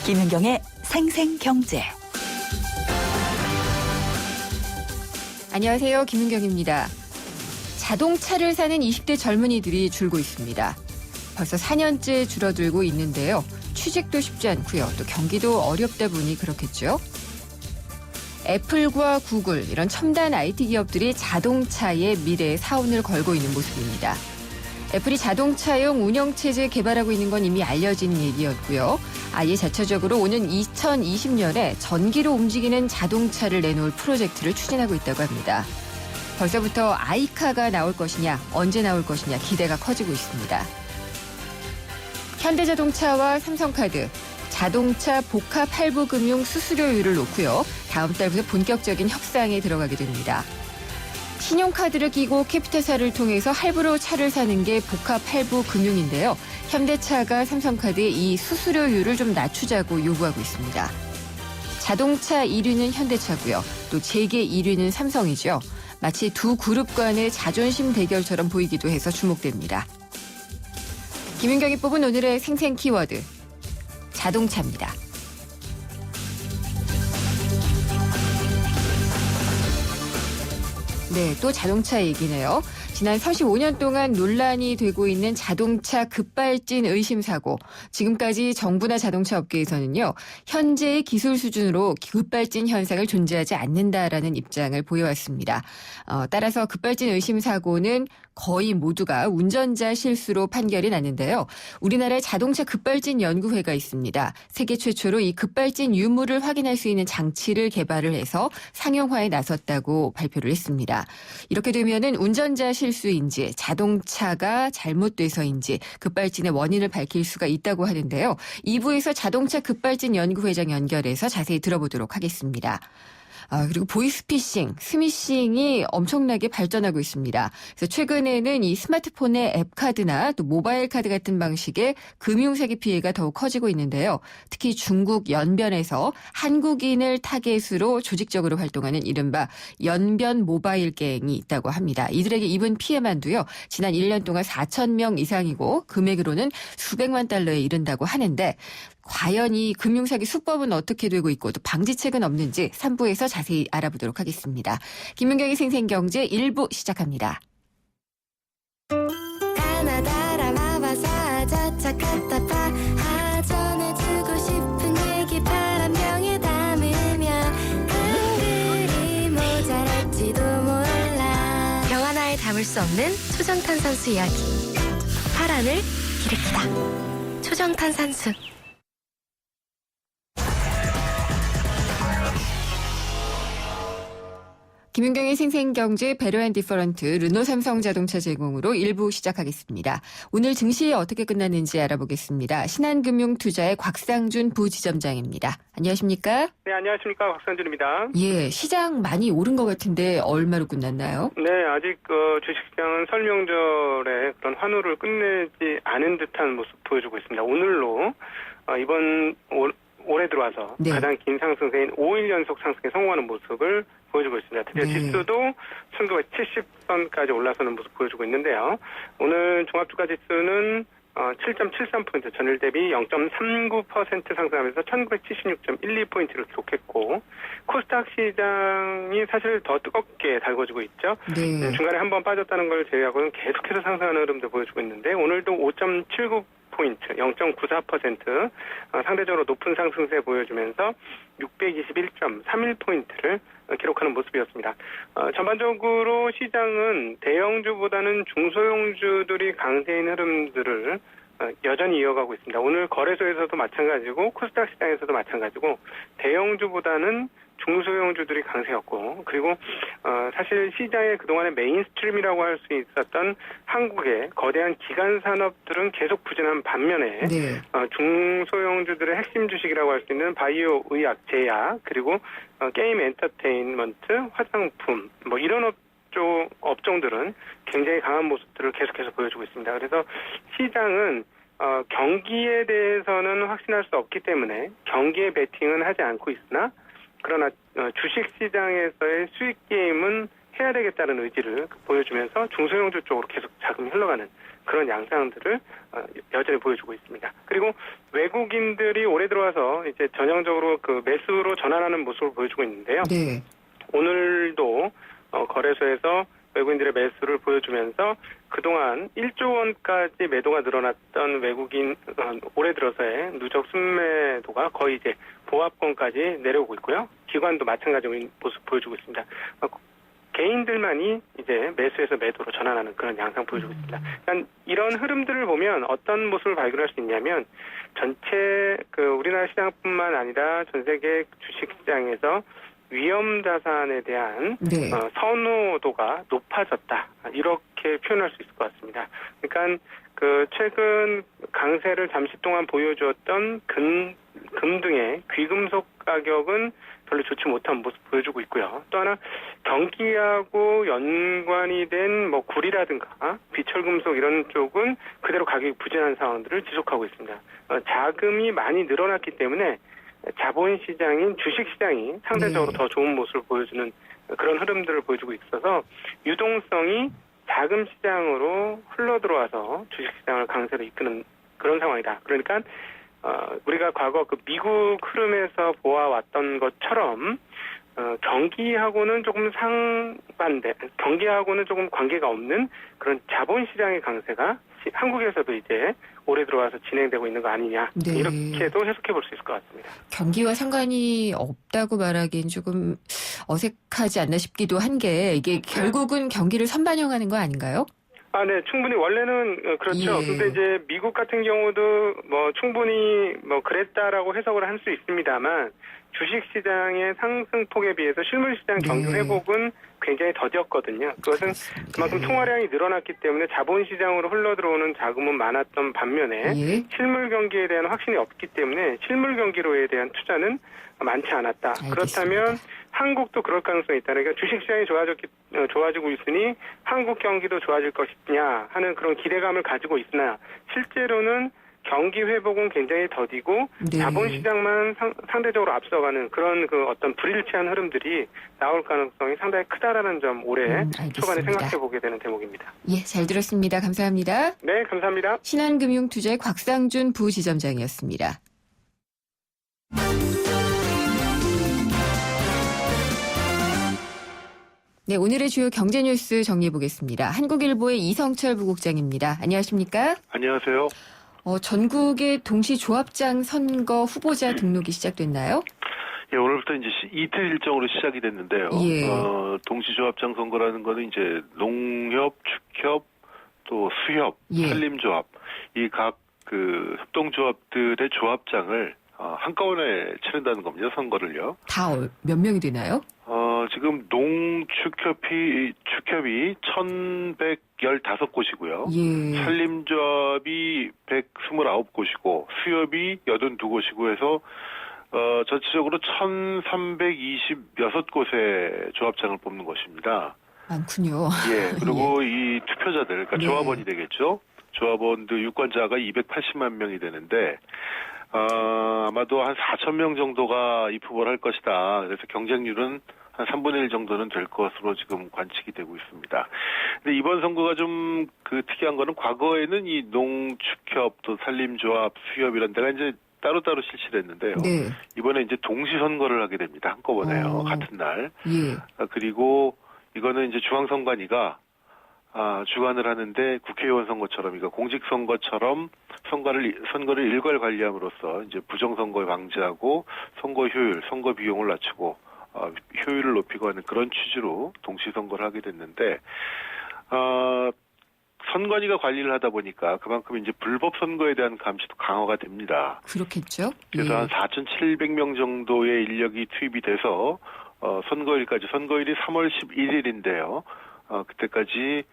김은경의 생생경제. 안녕하세요. 김은경입니다. 자동차를 사는 20대 젊은이들이 줄고 있습니다. 벌써 4년째 줄어들고 있는데요. 취직도 쉽지 않고요. 또 경기도 어렵다 보니 그렇겠죠. 애플과 구글 이런 첨단 IT 기업들이 자동차의 미래에 사운을 걸고 있는 모습입니다. 애플이 자동차용 운영체제 개발하고 있는 건 이미 알려진 얘기였고요. 아예 자체적으로 오는 2020년에 전기로 움직이는 자동차를 내놓을 프로젝트를 추진하고 있다고 합니다. 벌써부터 아이카가 나올 것이냐, 언제 나올 것이냐 기대가 커지고 있습니다. 현대자동차와 삼성카드, 자동차 복합 할부 금융 수수료율을 놓고요. 다음 달부터 본격적인 협상에 들어가게 됩니다. 신용카드를 끼고 캐피탈사를 통해서 할부로 차를 사는 게 복합 할부 금융인데요. 현대차가 삼성카드의 이 수수료율을 좀 낮추자고 요구하고 있습니다. 자동차 1위는 현대차고요. 또 재계 1위는 삼성이죠. 마치 두 그룹 간의 자존심 대결처럼 보이기도 해서 주목됩니다. 김윤경이 뽑은 오늘의 생생 키워드, 자동차입니다. 네, 또 자동차 얘기네요. 지난 35년 동안 논란이 되고 있는 자동차 급발진 의심 사고. 지금까지 정부나 자동차 업계에서는요, 현재의 기술 수준으로 급발진 현상을 존재하지 않는다라는 입장을 보여왔습니다. 따라서 급발진 의심 사고는 거의 모두가 운전자 실수로 판결이 났는데요. 우리나라에 자동차 급발진 연구회가 있습니다. 세계 최초로 이 급발진 유무를 확인할 수 있는 장치를 개발을 해서 상용화에 나섰다고 발표를 했습니다. 이렇게 되면은 운전자 실수인지 자동차가 잘못돼서인지 급발진의 원인을 밝힐 수가 있다고 하는데요. 2부에서 자동차 급발진 연구회장 연결해서 자세히 들어보도록 하겠습니다. 그리고 보이스피싱, 스미싱이 엄청나게 발전하고 있습니다. 그래서 최근에는 이 스마트폰의 앱카드나 또 모바일 카드 같은 방식의 금융사기 피해가 더욱 커지고 있는데요. 특히 중국 연변에서 한국인을 타겟으로 조직적으로 활동하는 이른바 연변 모바일 갱이 있다고 합니다. 이들에게 입은 피해만도요. 지난 1년 동안 4천 명 이상이고 금액으로는 수백만 달러에 이른다고 하는데 과연 이 금융사기 수법은 어떻게 되고 있고 또 방지책은 없는지 3부에서 자세히 알아보도록 하겠습니다. 김은경의 생생경제 1부 시작합니다. 전해주고 싶은 얘기 바람병에 담으면 한글이 모자랄지도 몰라. 병 하나에 담을 수 없는 초정탄산수 이야기. 파란을 일으키다. 초정탄산수. 김윤경의 생생경제 베로앤디퍼런트 르노 삼성자동차 제공으로 1부 시작하겠습니다. 오늘 증시 어떻게 끝났는지 알아보겠습니다. 신한금융투자의 곽상준 부지점장입니다. 안녕하십니까? 네, 안녕하십니까. 곽상준입니다. 예, 시장 많이 오른 것 같은데 얼마로 끝났나요? 네, 아직 주식시장은 설 명절에 그런 환호를 끝내지 않은 듯한 모습 보여주고 있습니다. 오늘로 이번 올해 들어와서 네. 가장 긴 상승세인 5일 연속 상승에 성공하는 모습을 보여주고 있습니다. 드디어 네. 지수도 1970선까지 올라서는 모습 보여주고 있는데요. 오늘 종합주가 지수는 7.73포인트, 전일 대비 0.39% 상승하면서 1976.12포인트를 기록했고, 코스닥 시장이 사실 더 뜨겁게 달궈지고 있죠. 네. 중간에 한번 빠졌다는 걸 제외하고는 계속해서 상승하는 흐름도 보여주고 있는데, 오늘도 5.79포인트, 0.94% 상대적으로 높은 상승세 보여주면서 621.31포인트를 기록하는 모습이었습니다. 전반적으로 시장은 대형주보다는 중소형주들이 강세인 흐름들을 여전히 이어가고 있습니다. 오늘 거래소에서도 마찬가지고 코스닥 시장에서도 마찬가지고 대형주보다는 중소형주들이 강세였고, 그리고 사실 시장의 그동안의 메인스트림이라고 할 수 있었던 한국의 거대한 기간 산업들은 계속 부진한 반면에 네. 중소형주들의 핵심 주식이라고 할 수 있는 바이오, 의약, 제약, 그리고 게임 엔터테인먼트, 화장품 뭐 이런 업종들은 굉장히 강한 모습들을 계속해서 보여주고 있습니다. 그래서 시장은 경기에 대해서는 확신할 수 없기 때문에 경기에 베팅은 하지 않고 있으나, 그러나 주식시장에서의 수익 게임은 해야 되겠다는 의지를 보여주면서 중소형주 쪽으로 계속 자금이 흘러가는 그런 양상들을 여전히 보여주고 있습니다. 그리고 외국인들이 올해 들어와서 이제 전형적으로 그 매수로 전환하는 모습을 보여주고 있는데요. 네. 오늘도 거래소에서 외국인들의 매수를 보여주면서 그동안 1조 원까지 매도가 늘어났던 외국인 올해 들어서의 누적 순매도가 거의 이제 보합권까지 내려오고 있고요. 기관도 마찬가지 모습 보여주고 있습니다. 개인들만이 이제 매수에서 매도로 전환하는 그런 양상 보여주고 있습니다. 그러니까 이런 흐름들을 보면 어떤 모습을 발견할 수 있냐면 전체 그 우리나라 시장뿐만 아니라 전 세계 주식시장에서 위험 자산에 대한 네. 선호도가 높아졌다. 이렇게 표현할 수 있을 것 같습니다. 그러니까 그 최근 강세를 잠시 동안 보여주었던 금 등의 귀금속 가격은 별로 좋지 못한 모습 보여주고 있고요. 또 하나 경기하고 연관이 된 뭐 구리라든가 비철금속 이런 쪽은 그대로 가격이 부진한 상황들을 지속하고 있습니다. 자금이 많이 늘어났기 때문에 자본시장인 주식시장이 상대적으로 네. 더 좋은 모습을 보여주는 그런 흐름들을 보여주고 있어서 유동성이 자금시장으로 흘러들어와서 주식시장을 강세로 이끄는 그런 상황이다. 그러니까 우리가 과거 그 미국 흐름에서 보아왔던 것처럼 경기하고는 조금 상반대, 경기하고는 조금 관계가 없는 그런 자본시장의 강세가 한국에서도 이제 올해 들어와서 진행되고 있는 거 아니냐. 네. 이렇게도 해석해 볼 수 있을 것 같습니다. 경기와 상관이 없다고 말하기엔 조금 어색하지 않나 싶기도 한 게 이게 결국은 경기를 선반영하는 거 아닌가요? 네, 충분히 원래는 그렇죠. 예. 근데 이제 미국 같은 경우도 뭐 충분히 뭐 그랬다라고 해석을 할 수 있습니다만 주식시장의 상승폭에 비해서 실물시장 경기 네. 회복은 굉장히 더뎠거든요. 그것은 그렇습니다. 그만큼 예. 통화량이 늘어났기 때문에 자본시장으로 흘러들어오는 자금은 많았던 반면에 예. 실물 경기에 대한 확신이 없기 때문에 실물 경기로에 대한 투자는 많지 않았다. 알겠습니다. 그렇다면 한국도 그럴 가능성이 있다. 그러니까 주식시장이 좋아지고 있으니 한국 경기도 좋아질 것이냐 하는 그런 기대감을 가지고 있으나 실제로는 경기 회복은 굉장히 더디고 네. 자본시장만 상대적으로 앞서가는 그런 그 어떤 불일치한 흐름들이 나올 가능성이 상당히 크다라는 점 올해 알겠습니다. 초반에 생각해 보게 되는 대목입니다. 예, 잘 들었습니다. 감사합니다. 네, 감사합니다. 신한금융투자의 곽상준 부지점장이었습니다. 네, 오늘의 주요 경제 뉴스 정리해 보겠습니다. 한국일보의 이성철 부국장입니다. 안녕하십니까? 안녕하세요. 전국의 동시조합장 선거 후보자 등록이 시작됐나요? 예, 오늘부터 이제 이틀 일정으로 시작이 됐는데요. 예. 동시조합장 선거라는 거는 이제 농협, 축협, 또 수협, 예. 산림조합 이 각 그 협동조합들의 조합장을 한꺼번에 치른다는 겁니다. 선거를요. 다 몇 명이 되나요? 지금 농축협이 1,115곳이고요. 예. 산림조합이 129곳이고 수협이 82곳이고 해서 전체적으로 1,326곳의 조합장을 뽑는 것입니다. 많군요. 예. 그리고 이 투표자들, 그러니까 네. 조합원이 되겠죠. 조합원들 유권자가 280만 명이 되는데 아마도 한 4천 명 정도가 입후보를 할 것이다. 그래서 경쟁률은 한 3분의 1 정도는 될 것으로 지금 관측이 되고 있습니다. 근데 이번 선거가 좀 그 특이한 거는 과거에는 이 농축협 또 산림조합, 수협 이런 데가 이제 따로따로 실시를 했는데요. 네. 이번에 이제 동시 선거를 하게 됩니다. 한꺼번에요. 같은 날. 예. 그리고 이거는 이제 중앙선관위가 주관을 하는데 국회의원 선거처럼, 그러니까 공직선거처럼 선거를 일괄 관리함으로써 이제 부정선거 방지하고 선거 효율, 선거 비용을 낮추고 효율을 높이고 하는 그런 취지로 동시선거를 하게 됐는데, 선관위가 관리를 하다 보니까 그만큼 이제 불법 선거에 대한 감시도 강화가 됩니다. 그렇겠죠. 그래서 예. 한 4,700명 정도의 인력이 투입이 돼서 선거일까지, 선거일이 3월 11일인데요. 그때까지 이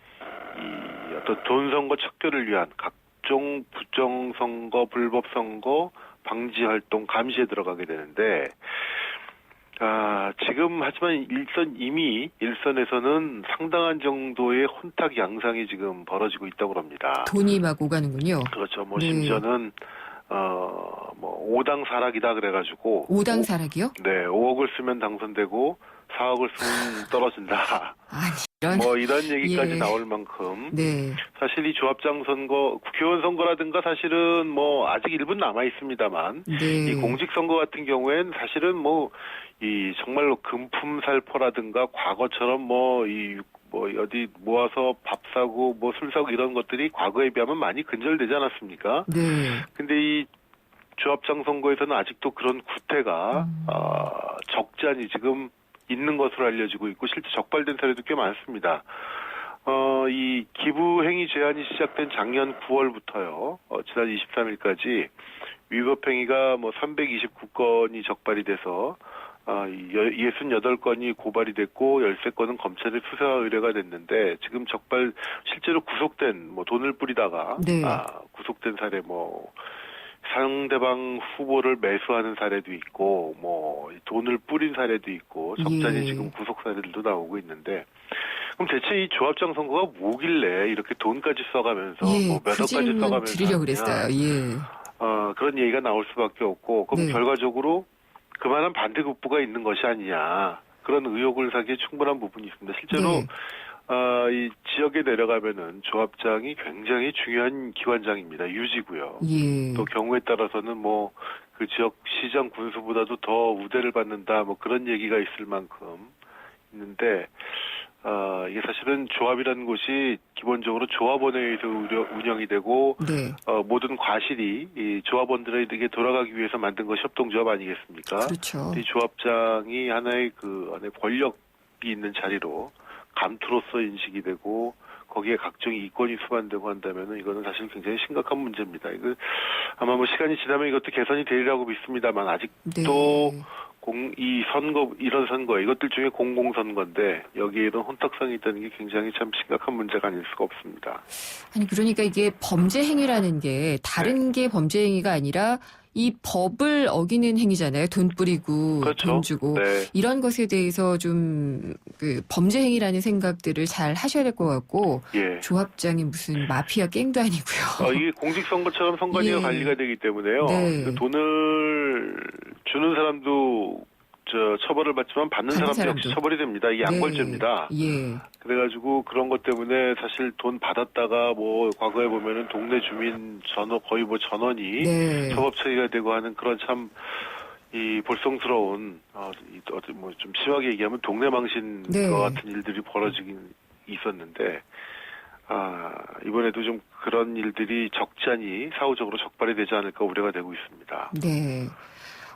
어떤 돈선거 척결을 위한 각종 부정선거, 불법선거 방지 활동 감시에 들어가게 되는데, 지금 하지만 이미 일선에서는 상당한 정도의 혼탁 양상이 지금 벌어지고 있다고 합니다. 돈이 막 오가는군요. 그렇죠. 네. 심지어는 5당 사락이다 그래가지고 5당 사락이요? 네, 5억을 쓰면 당선되고 4억을 쓰면 떨어진다. 아니, 이런. 뭐 이런 얘기까지 예. 나올 만큼 네. 사실 이 조합장 선거, 국회의원 선거라든가 사실은 뭐 아직 일부 남아 있습니다만 네. 이 공직선거 같은 경우엔 사실은 뭐 이 정말로 금품살포라든가 과거처럼 뭐 어디 모아서 밥 사고 뭐 술 사고 이런 것들이 과거에 비하면 많이 근절되지 않았습니까? 네. 근데 이 조합장 선거에서는 아직도 그런 구태가 적지 않이 지금 있는 것으로 알려지고 있고 실제 적발된 사례도 꽤 많습니다. 이 기부행위 제한이 시작된 작년 9월부터요, 지난 23일까지 위법행위가 뭐 329건이 적발이 돼서 68건이 고발이 됐고 13건은 검찰에 수사 의뢰가 됐는데 지금 적발 실제로 구속된 뭐 돈을 뿌리다가 네. 구속된 사례 뭐 상대방 후보를 매수하는 사례도 있고 뭐 돈을 뿌린 사례도 있고 적잖이 예. 지금 구속 사례들도 나오고 있는데 그럼 대체 이 조합장 선거가 뭐길래 이렇게 돈까지 써가면서 예. 뭐 몇 그 억까지 질문 써가면서 드리려고 하느냐. 그랬어요. 예. 그런 얘기가 나올 수밖에 없고 그럼 네. 결과적으로 그만한 반대급부가 있는 것이 아니냐 그런 의혹을 사기에 충분한 부분이 있습니다. 실제로 네. 이 지역에 내려가면은 조합장이 굉장히 중요한 기관장입니다. 유지고요. 예. 또 경우에 따라서는 뭐 그 지역 시장 군수보다도 더 우대를 받는다 뭐 그런 얘기가 있을 만큼 있는데 이게 사실은 조합이라는 곳이 기본적으로 조합원에 의해서 운영이 되고 네. 모든 과실이 이 조합원들에게 돌아가기 위해서 만든 것이 협동조합 아니겠습니까? 그렇죠. 이 조합장이 하나의 그 안에 권력이 있는 자리로 감투로서 인식이 되고 거기에 각종 이권이 수반되고 한다면은 이거는 사실 굉장히 심각한 문제입니다. 이거 아마 뭐 시간이 지나면 이것도 개선이 되리라고 믿습니다만 아직도 네. 이 선거, 이런 선거, 이것들 중에 공공선거인데 여기에 이런 혼탁성이 있다는 게 굉장히 참 심각한 문제가 아닐 수가 없습니다. 아니 그러니까 이게 범죄 행위라는 게 다른 게 범죄 행위가 아니라 이 법을 어기는 행위잖아요. 돈 뿌리고 그렇죠. 돈 주고 네. 이런 것에 대해서 좀 그 범죄 행위라는 생각들을 잘 하셔야 될 것 같고 예. 조합장이 무슨 마피아 갱도 아니고요. 이게 공직선거처럼 선관위가 예. 관리가 되기 때문에요. 네. 그 돈을 주는 사람도 처벌을 받지만 받는 사람도 역시 처벌이 됩니다. 이게 양벌죄입니다. 예. 그래가지고 그런 것 때문에 사실 돈 받았다가 뭐 과거에 보면은 동네 주민 거의 뭐 전원이 네. 처법 처리가 되고 하는 그런 참 이 볼썽스러운 뭐 좀 심하게 얘기하면 동네 망신과 네. 같은 일들이 벌어지긴 있었는데 이번에도 좀 그런 일들이 적지 않이 사후적으로 적발이 되지 않을까 우려가 되고 있습니다. 네.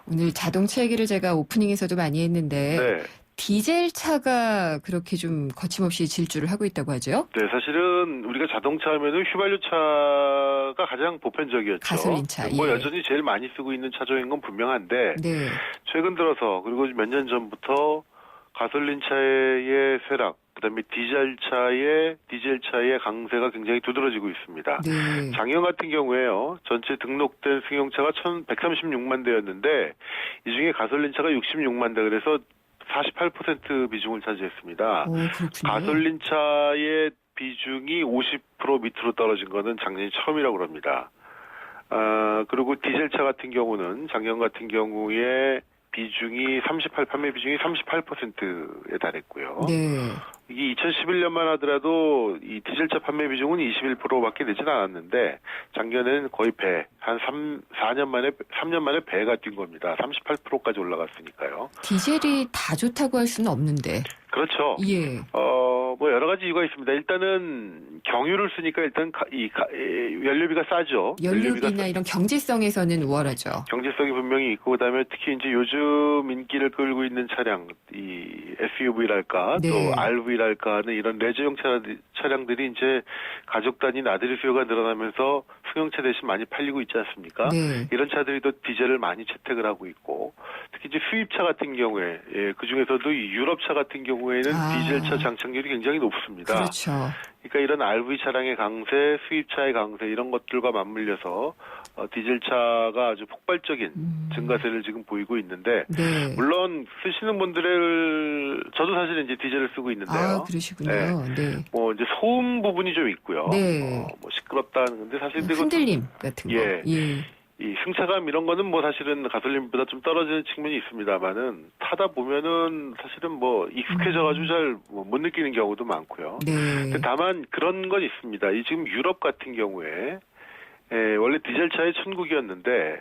오늘 자동차 얘기를 제가 오프닝에서도 많이 했는데 네. 디젤 차가 그렇게 좀 거침없이 질주를 하고 있다고 하죠. 네, 사실은 우리가 자동차 하면은 휘발유차가 가장 보편적이었죠. 가솔린차, 뭐 예. 여전히 제일 많이 쓰고 있는 차종인 건 분명한데 네. 최근 들어서 그리고 몇 년 전부터 가솔린차의 쇠락, 그다음에 디젤차의 강세가 굉장히 두드러지고 있습니다. 네. 작년 같은 경우에요. 전체 등록된 승용차가 1,136만 대였는데 이 중에 가솔린차가 66만 대 그래서 48% 비중을 차지했습니다. 그렇군요. 가솔린차의 비중이 50% 밑으로 떨어진 거는 작년이 처음이라고 합니다. 그리고 디젤차 같은 경우는 작년 같은 경우에 판매 비중이 38%에 달했고요. 네. 이게 2011년만 하더라도 이 디젤차 판매 비중은 21%밖에 되진 않았는데 작년에는 거의 한 3년 만에 배가 뛴 겁니다. 38%까지 올라갔으니까요. 디젤이 다 좋다고 할 수는 없는데. 그렇죠. 예. 뭐 여러 가지 이유가 있습니다. 일단은 경유를 쓰니까 일단 연료비가 싸죠. 연료비나 이런 경제성에서는 우월하죠. 경제성이 분명히 있고 그다음에 특히 이제 요즘 인기를 끌고 있는 차량, 이 SUV랄까 네. 또 RV랄까 하는 이런 레저용 차량들이 이제 가족 단위 나들이 수요가 늘어나면서 승용차 대신 많이 팔리고 있지 않습니까? 네. 이런 차들이 또 디젤을 많이 채택을 하고 있고 특히 이제 수입차 같은 경우에 그 중에서도 이 유럽차 같은 경우에는 디젤차 장착률이 굉장히 높습니다. 그렇죠. 그러니까 이런 RV 차량의 강세, 수입차의 강세 이런 것들과 맞물려서 디젤차가 아주 폭발적인 증가세를 지금 보이고 있는데 네. 물론 쓰시는 저도 사실 이제 디젤을 쓰고 있는데요. 그러시군요. 네. 네. 뭐 이제 소음 부분이 좀 있고요. 네. 뭐 시끄럽다는 건데 사실 이것도 흔들림 같은 거. 예. 예. 이 승차감 이런 거는 뭐 사실은 가솔린보다 좀 떨어지는 측면이 있습니다만은 타다 보면은 사실은 뭐 익숙해져가지고 잘 못 느끼는 경우도 많고요. 네. 근데 다만 그런 건 있습니다. 이 지금 유럽 같은 경우에 원래 디젤차의 천국이었는데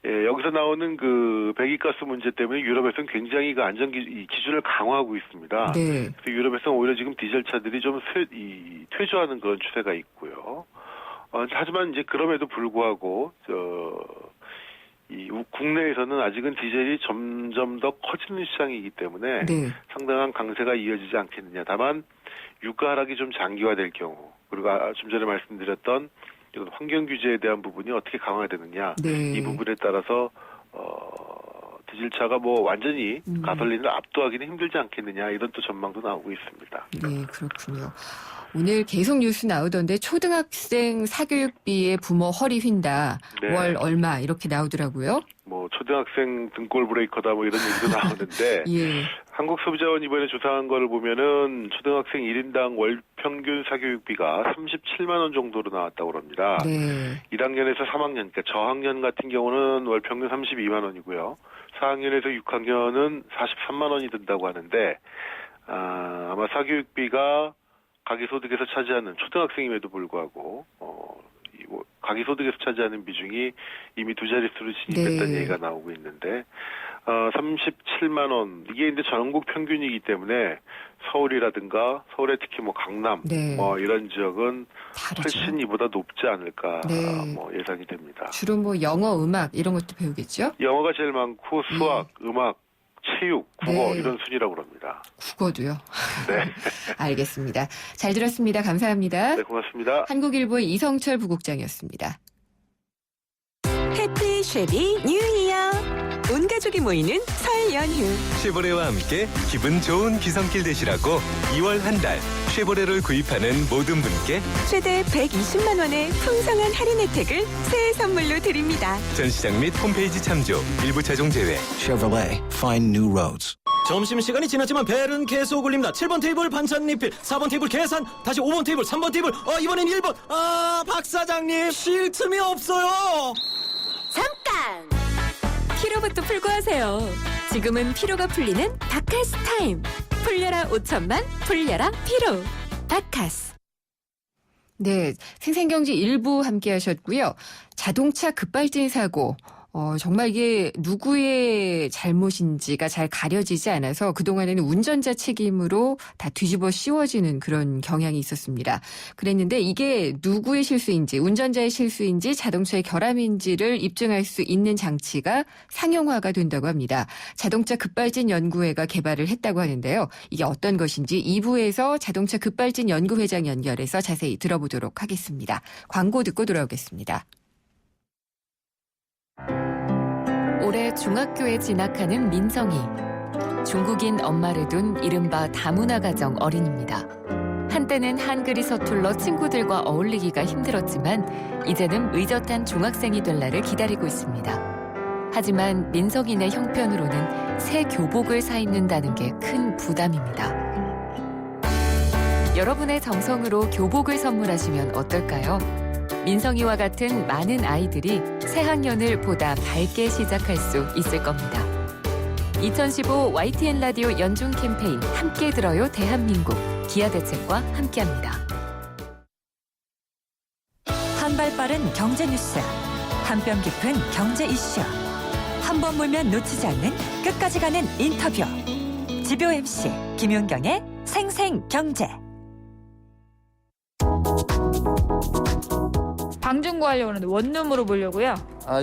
여기서 나오는 그 배기가스 문제 때문에 유럽에서는 굉장히 그 안전 기준을 강화하고 있습니다. 네. 그래서 유럽에서는 오히려 지금 디젤차들이 좀 퇴조하는 그런 추세가 있고요. 하지만 이제 그럼에도 불구하고 국내에서는 아직은 디젤이 점점 더 커지는 시장이기 때문에 네. 상당한 강세가 이어지지 않겠느냐. 다만 유가 하락이 좀 장기화될 경우 그리고 좀 전에 말씀드렸던 이런 환경 규제에 대한 부분이 어떻게 강화되느냐 네. 이 부분에 따라서 디젤차가 뭐 완전히 가솔린을 압도하기는 힘들지 않겠느냐 이런 또 전망도 나오고 있습니다. 네, 그렇군요. 오늘 계속 뉴스 나오던데 초등학생 사교육비에 부모 허리 휜다. 네. 월 얼마 이렇게 나오더라고요. 뭐 초등학생 등골 브레이커다 뭐 이런 얘기도 나오는데 예. 한국소비자원 이번에 조사한 걸 보면은 초등학생 1인당 월 평균 사교육비가 37만 원 정도로 나왔다고 합니다. 네. 1학년에서 3학년, 그러니까 저학년 같은 경우는 월 평균 32만 원이고요. 4학년에서 6학년은 43만 원이 든다고 하는데 아마 사교육비가 가계소득에서 차지하는 초등학생임에도 불구하고 가계소득에서 차지하는 비중이 이미 두 자릿수로 진입했다는 네. 얘기가 나오고 있는데 37만 원 이게 이제 전국 평균이기 때문에 서울이라든가 서울의 특히 뭐 강남 네. 뭐 이런 지역은 다르죠. 훨씬 이보다 높지 않을까 네. 뭐 예상이 됩니다. 주로 뭐 영어, 음악 이런 것도 배우겠죠? 영어가 제일 많고 수학, 음악, 체육, 국어 네. 이런 순위라고 합니다. 국어도요. 네. 알겠습니다. 잘 들었습니다. 감사합니다. 네, 고맙습니다. 한국일보의 이성철 부국장이었습니다. 해피 쉐비 뉴 이어. 온 가족이 모이는 설 연휴. 쉐보레와 함께 기분 좋은 기성길 되시라고 2월 한 달 쉐보레를 구입하는 모든 분께 최대 120만 원의 풍성한 할인 혜택을 새해 선물로 드립니다. 전시장 및 홈페이지 참조, 일부 차종 제외. Chevrolet, find new roads. 점심시간이 지났지만 벨은 계속 울립니다. 7번 테이블 반찬 리필, 4번 테이블 계산, 다시 5번 테이블, 3번 테이블, 이번엔 1번. 박 사장님, 쉴 틈이 없어요. 잠깐! 피로부터 풀고 하세요. 지금은 피로가 풀리는 바카스 타임. 풀려라 5천만, 풀려라 피로. 바카스. 네, 생생경제 일부 함께 하셨고요. 자동차 급발진 사고. 정말 이게 누구의 잘못인지가 잘 가려지지 않아서 그동안에는 운전자 책임으로 다 뒤집어 씌워지는 그런 경향이 있었습니다. 그랬는데 이게 누구의 실수인지, 운전자의 실수인지, 자동차의 결함인지를 입증할 수 있는 장치가 상용화가 된다고 합니다. 자동차 급발진 연구회가 개발을 했다고 하는데요. 이게 어떤 것인지 2부에서 자동차 급발진 연구회장 연결해서 자세히 들어보도록 하겠습니다. 광고 듣고 돌아오겠습니다. 올해 중학교에 진학하는 민성이. 중국인 엄마를 둔 이른바 다문화 가정 어린입니다. 한때는 한글이 서툴러 친구들과 어울리기가 힘들었지만 이제는 의젓한 중학생이 될 날을 기다리고 있습니다. 하지만 민성이네 형편으로는 새 교복을 사 입는다는 게 큰 부담입니다. 여러분의 정성으로 교복을 선물하시면 어떨까요? 민성이와 같은 많은 아이들이 새 학년을 보다 밝게 시작할 수 있을 겁니다. 2015 YTN 라디오 연중 캠페인 함께 들어요 대한민국 기아대책과 함께합니다. 한 발 빠른 경제 뉴스. 한 뼘 깊은 경제 이슈. 한 번 물면 놓치지 않는 끝까지 가는 인터뷰. 지표 MC 김윤경의 생생경제. 방중고 하려고 하는데 원룸으로 보려고요.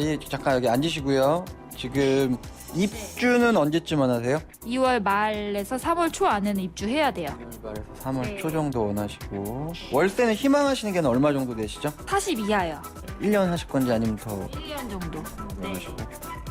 예, 잠깐 여기 앉으시고요. 지금 입주는 언제쯤 원하세요? 2월 말에서 3월 초 안에는 입주해야 돼요. 2월에서 3월 네. 초 정도 원하시고 월세는 희망하시는 게 얼마 정도 되시죠? 40 이하요. 1년 하실 건지 아니면 더 1년 정도. 네.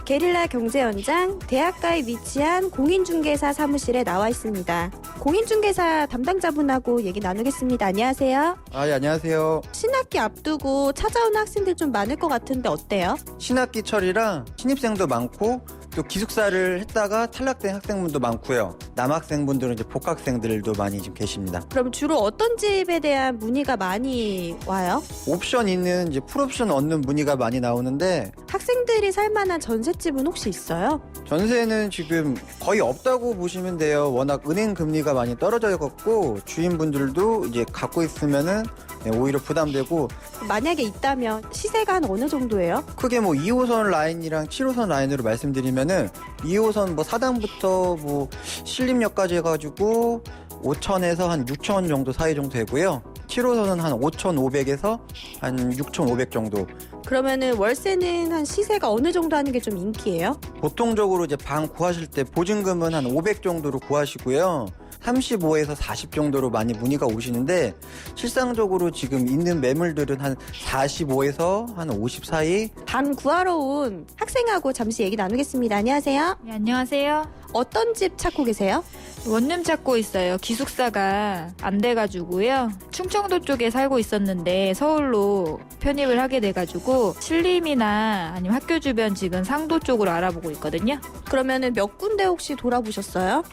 게릴라 경제연장 대학가에 위치한 공인중개사 사무실에 나와 있습니다. 공인중개사 담당자분하고 얘기 나누겠습니다. 안녕하세요. 예, 안녕하세요. 신학기 앞두고 찾아오는 학생들 좀 많을 것 같은데 어때요? 신학기철이라 신입생도 많고 또 기숙사를 했다가 탈락된 학생분도 많고요. 남학생분들은 이제 복학생들도 많이 지금 계십니다. 그럼 주로 어떤 집에 대한 문의가 많이 와요? 옵션 있는 이제 풀옵션 얻는 문의가 많이 나오는데 학생들이 살만한 전셋집은 혹시 있어요? 전세는 지금 거의 없다고 보시면 돼요. 워낙 은행 금리가 많이 떨어져 갖고 주인분들도 이제 갖고 있으면은 오히려 부담되고 만약에 있다면 시세가 한 어느 정도예요? 크게 뭐 2호선 라인이랑 7호선 라인으로 말씀드리면은 2호선 뭐 사당부터 뭐 신림역까지 해가지고 5천에서 한 6천 정도 사이 정도 되고요. 7호선은 한 5,500에서 한 6,500 정도. 그러면은 월세는 한 시세가 어느 정도 하는 게 좀 인기예요? 보통적으로 이제 방 구하실 때 보증금은 한 500 정도로 구하시고요. 35에서 40 정도로 많이 문의가 오시는데 실상적으로 지금 있는 매물들은 한 45에서 한 50 사이. 방 구하러 온 학생하고 잠시 얘기 나누겠습니다. 안녕하세요. 네, 안녕하세요. 어떤 집 찾고 계세요? 원룸 찾고 있어요. 기숙사가 안 돼가지고요. 충청도 쪽에 살고 있었는데 서울로 편입을 하게 돼가지고 신림이나 아니면 학교 주변 지금 상도 쪽으로 알아보고 있거든요. 그러면은 몇 군데 혹시 돌아보셨어요?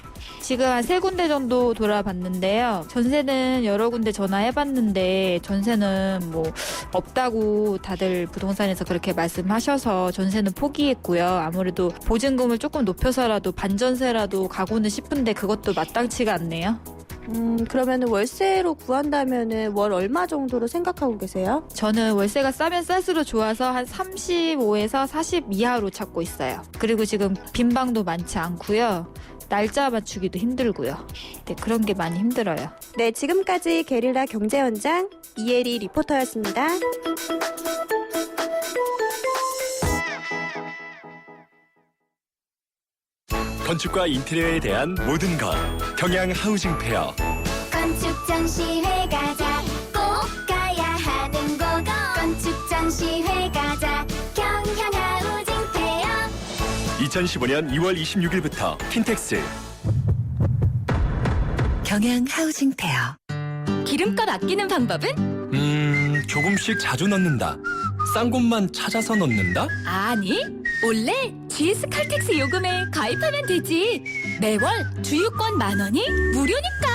지금 한 3군데 정도 돌아봤는데요. 전세는 여러 군데 전화해봤는데 전세는 뭐 없다고 다들 부동산에서 그렇게 말씀하셔서 전세는 포기했고요. 아무래도 보증금을 조금 높여서라도 반전세라도 가고는 싶은데 그것도 마땅치가 않네요. 그러면은 월세로 구한다면은 월 얼마 정도로 생각하고 계세요? 저는 월세가 싸면 쌀수록 좋아서 한 35에서 40 이하로 찾고 있어요. 그리고 지금 빈 방도 많지 않고요. 날짜 맞추기도 힘들고요. 네, 그런 게 많이 힘들어요. 네, 지금까지 게릴라 경제원장 이혜리 리포터였습니다. 건축과 인테리어에 대한 모든 것 경양 하우징 페어. 건축 전시회 가자 꼭 가야 하는 곳 건축 전시회 가자 경향하우징 페어 2015년 2월 26일부터 킨텍스. 경양 하우징 페어. 기름값 아끼는 방법은? 조금씩 자주 넣는다. 싼 곳만 찾아서 넣는다? 아니, 원래 GS 칼텍스 요금에 가입하면 되지. 매월 주유권 10,000원이 무료니까.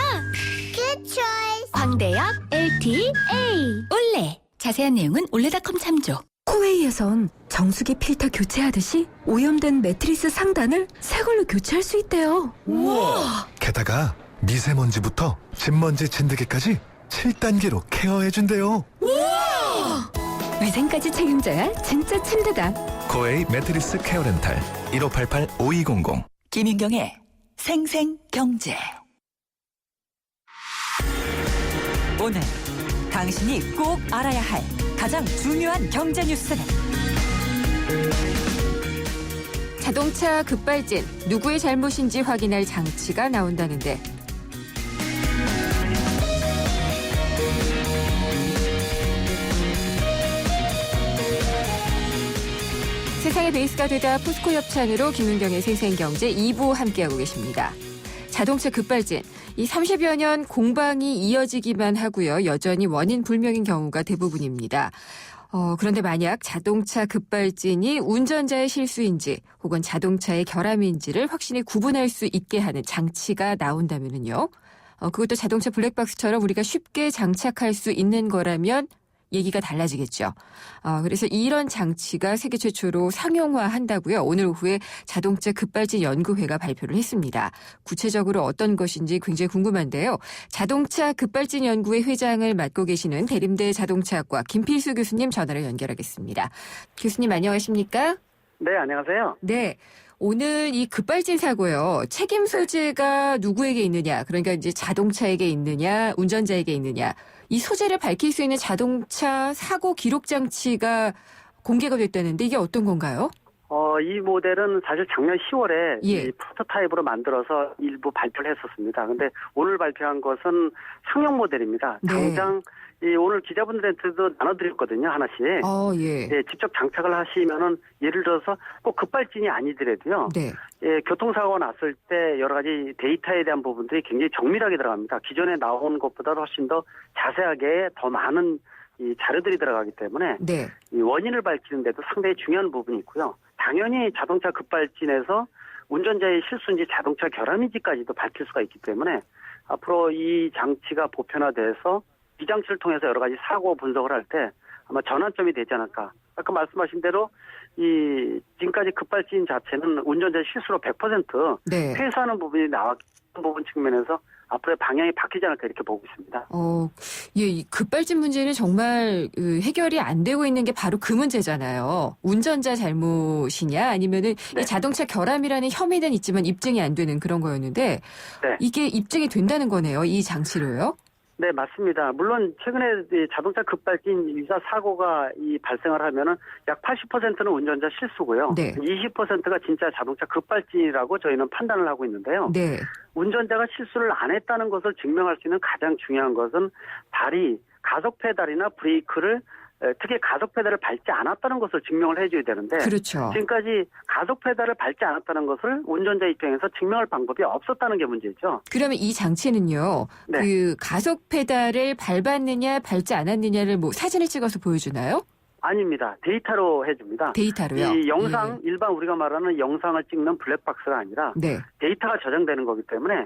Good choice 광대역 LTA 올레. 자세한 내용은 올레닷컴 참조. 코웨이에선 정수기 필터 교체하듯이 오염된 매트리스 상단을 새 걸로 교체할 수 있대요. 우와! 게다가 미세먼지부터 진먼지 진드기까지 7단계로 케어해준대요. 위생까지 책임져야 진짜 침대다. 코웨이 매트리스 케어 렌탈 1588-5200. 김윤경의 생생경제. 오늘 당신이 꼭 알아야 할 가장 중요한 경제 뉴스는 자동차 급발진, 누구의 잘못인지 확인할 장치가 나온다는데 세상의 베이스가 되다 포스코 협찬으로 김윤경의 생생경제 2부 함께하고 계십니다. 자동차 급발진, 이 30여 년 공방이 이어지기만 하고요. 여전히 원인 불명인 경우가 대부분입니다. 그런데 만약 자동차 급발진이 운전자의 실수인지 혹은 자동차의 결함인지를 확실히 구분할 수 있게 하는 장치가 나온다면요. 그것도 자동차 블랙박스처럼 우리가 쉽게 장착할 수 있는 거라면 얘기가 달라지겠죠. 그래서 이런 장치가 세계 최초로 상용화한다고요. 오늘 오후에 자동차 급발진 연구회가 발표를 했습니다. 구체적으로 어떤 것인지 굉장히 궁금한데요. 자동차 급발진 연구회 회장을 맡고 계시는 대림대 자동차학과 김필수 교수님 전화를 연결하겠습니다. 교수님 안녕하십니까? 네, 안녕하세요. 네. 오늘 이 급발진 사고요. 책임 소재가 누구에게 있느냐, 그러니까 이제 자동차에게 있느냐, 운전자에게 있느냐, 이 소재를 밝힐 수 있는 자동차 사고 기록 장치가 공개가 됐다는데 이게 어떤 건가요? 이 모델은 사실 작년 10월에 예. 이 프로토타입으로 만들어서 일부 발표를 했었습니다. 근데 오늘 발표한 것은 상용 모델입니다. 네. 당장 오늘 기자분들한테도 나눠드렸거든요, 하나씩. 예. 네, 직접 장착을 하시면은 예를 들어서 꼭 급발진이 아니더라도요. 네. 교통사고가 났을 때 여러 가지 데이터에 대한 부분들이 굉장히 정밀하게 들어갑니다. 기존에 나온 것보다 훨씬 더 자세하게 더 많은 이 자료들이 들어가기 때문에 네. 이 원인을 밝히는 데도 상당히 중요한 부분이 있고요. 당연히 자동차 급발진에서 운전자의 실수인지 자동차 결함인지까지도 밝힐 수가 있기 때문에 앞으로 이 장치가 보편화돼서 이 장치를 통해서 여러 가지 사고 분석을 할 때 아마 전환점이 되지 않을까. 아까 말씀하신 대로 이 지금까지 급발진 자체는 운전자의 실수로 100% 네. 회수하는 부분이 나왔던 부분 측면에서 앞으로의 방향이 바뀌지 않을까 이렇게 보고 있습니다. 예, 이 급발진 문제는 정말 해결이 안 되고 있는 게 바로 그 문제잖아요. 운전자 잘못이냐 아니면은 네. 이 자동차 결함이라는 혐의는 있지만 입증이 안 되는 그런 거였는데 네. 이게 입증이 된다는 거네요. 이 장치로요. 네, 맞습니다. 물론 최근에 이 자동차 급발진 유사 사고가 발생을 하면은 약 80%는 운전자 실수고요. 네. 20%가 진짜 자동차 급발진이라고 저희는 판단을 하고 있는데요. 네. 운전자가 실수를 안 했다는 것을 증명할 수 있는 가장 중요한 것은 가속 페달이나 브레이크를 특히 가속 페달을 밟지 않았다는 것을 증명을 해줘야 되는데 그렇죠. 지금까지 가속 페달을 밟지 않았다는 것을 운전자 입장에서 증명할 방법이 없었다는 게 문제죠. 그러면 이 장치는요. 네. 그 가속 페달을 밟았느냐 밟지 않았느냐를 뭐 사진을 찍어서 보여주나요? 아닙니다. 데이터로 해줍니다. 데이터로요? 이 영상, 예. 일반 우리가 말하는 영상을 찍는 블랙박스가 아니라 네. 데이터가 저장되는 거기 때문에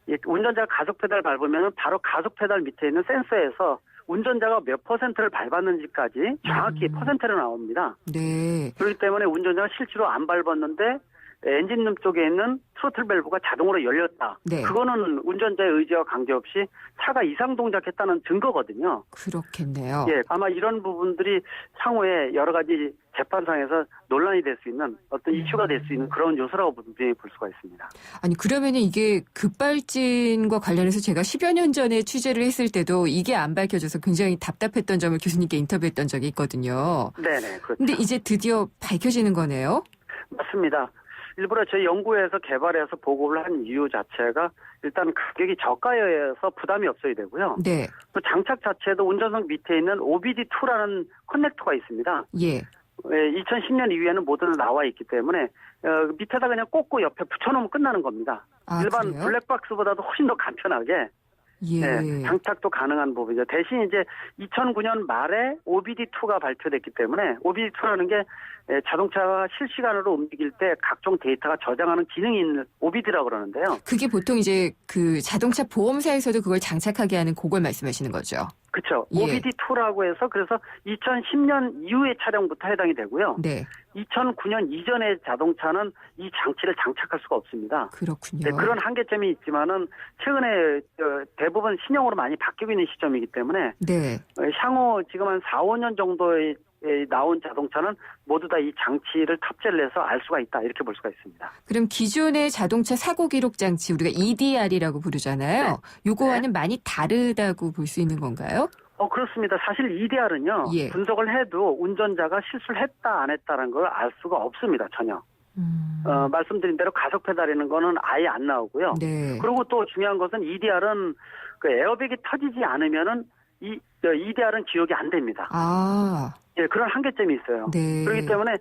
이 운전자가 가속 페달 밟으면 바로 가속 페달 밑에 있는 센서에서 운전자가 몇 퍼센트를 밟았는지까지 정확히 퍼센트로 나옵니다. 네. 그렇기 때문에 운전자가 실제로 안 밟았는데 엔진룸 쪽에 있는 트로틀 밸브가 자동으로 열렸다. 네. 그거는 운전자의 의지와 관계없이 차가 이상 동작했다는 증거거든요. 그렇겠네요. 예, 아마 이런 부분들이 향후에 여러 가지 재판상에서 논란이 될 수 있는 어떤 이슈가 될 수 있는 그런 요소라고 분명히 볼 수가 있습니다. 아니 그러면은 이게 급발진과 관련해서 제가 10여 년 전에 취재를 했을 때도 이게 안 밝혀져서 굉장히 답답했던 점을 교수님께 인터뷰했던 적이 있거든요. 네네, 그렇죠. 근데 이제 드디어 밝혀지는 거네요? 맞습니다. 일부러 저희 연구에서 개발해서 보고를 한 이유 자체가 일단 가격이 저가여서 부담이 없어야 되고요. 네. 또 장착 자체도 운전석 밑에 있는 OBD2라는 커넥터가 있습니다. 예. 2010년 이후에는 모두 나와 있기 때문에 밑에다 그냥 꽂고 옆에 붙여놓으면 끝나는 겁니다. 아, 일반 그래요? 블랙박스보다도 훨씬 더 간편하게 예. 네, 장착도 가능한 부분이죠. 대신 이제 2009년 말에 OBD2가 발표됐기 때문에 OBD2라는 게 자동차가 실시간으로 움직일 때 각종 데이터가 저장하는 기능이 있는 OBD라고 그러는데요. 그게 보통 이제 그 자동차 보험사에서도 그걸 장착하게 하는 그걸 말씀하시는 거죠? 그렇죠. 예. OBD2라고 해서 그래서 2010년 이후의 차량부터 해당이 되고요. 네. 2009년 이전의 자동차는 이 장치를 장착할 수가 없습니다. 그렇군요. 네, 그런 한계점이 있지만은 최근에 대부분 신형으로 많이 바뀌고 있는 시점이기 때문에 네. 향후 지금 한 4, 5년 정도에 나온 자동차는 모두 다 이 장치를 탑재를 해서 알 수가 있다 이렇게 볼 수가 있습니다. 그럼 기존의 자동차 사고 기록 장치 우리가 EDR이라고 부르잖아요. 네. 요거와는 많이 다르다고 볼 수 있는 건가요? 그렇습니다. 사실 EDR은요. 예. 분석을 해도 운전자가 실수를 했다 안 했다는 걸 알 수가 없습니다. 전혀. 말씀드린 대로 가속 페달이라는 거는 아예 안 나오고요. 네. 그리고 또 중요한 것은 EDR은 그 에어백이 터지지 않으면은 EDR은 기억이 안 됩니다. 아. 예, 그런 한계점이 있어요. 네. 그렇기 때문에